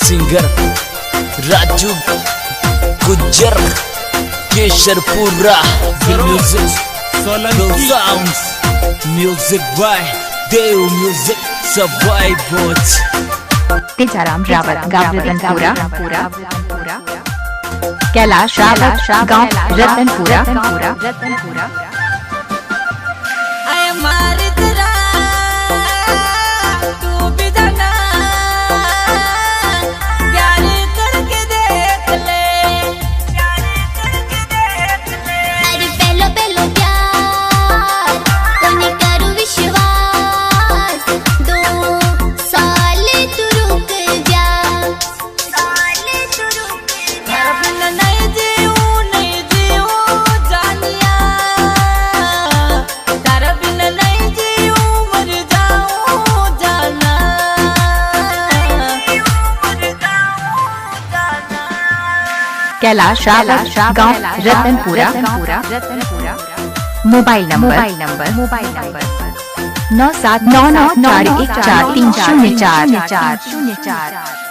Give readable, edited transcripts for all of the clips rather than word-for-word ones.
Singer Raju Gujjar Kesharpura music by Dev music सबाई बोच तेजाराम रावत गाँव रतनपुरा कैलाश रावत गाँव रतनपुरा कैलाश रावत गाँव रतनपुरा मोबाइल नंबर 9799414304।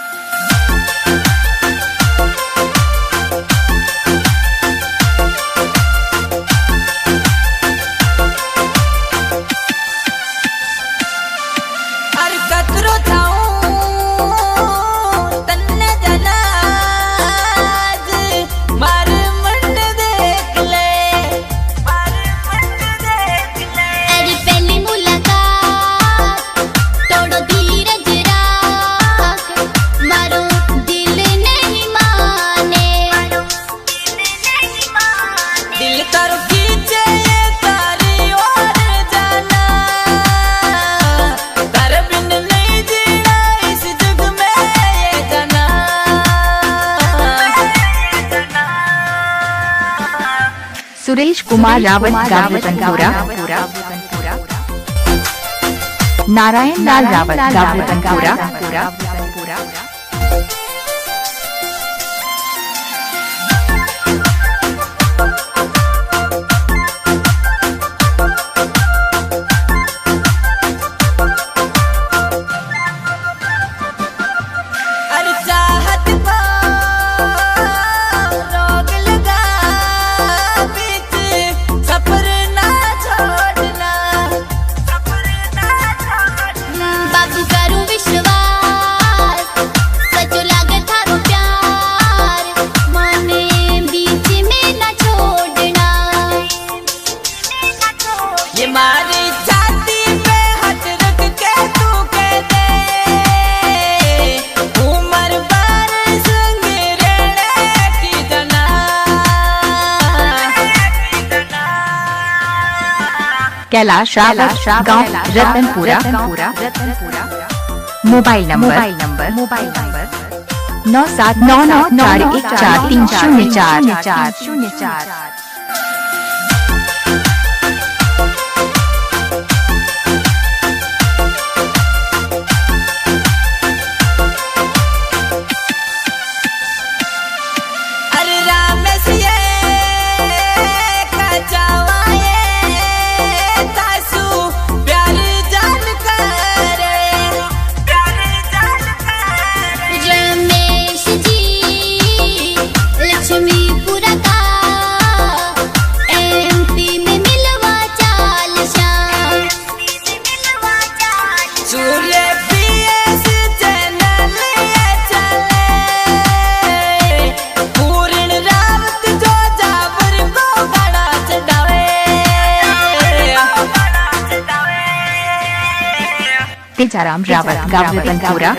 सुरेश कुमार रावत गाँव रतनपुरा नारायण लाल रावत गाँव रतनपुरा कैलाश रावत गाँव रतनपुरा मोबाइल नंबर 9799414304। तेजाराम रावत गाँव रतनपुरा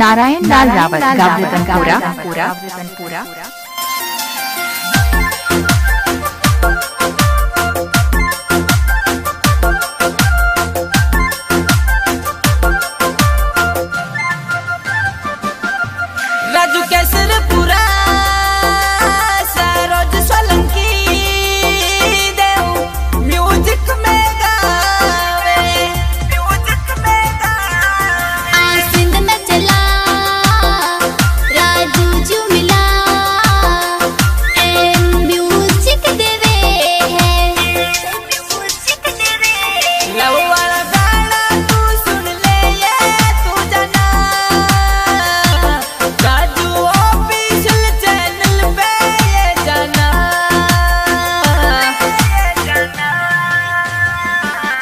नारायण लाल रावत गाँव रतनपुरा राजू केशरपुरा सरोज सोलंकी सिंध में चला राजू जू मिला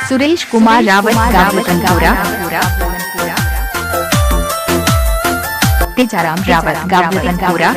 सुरेश कुमार रावत गावलतनपुरा, तेजाराम रावत गावलतनपुरा,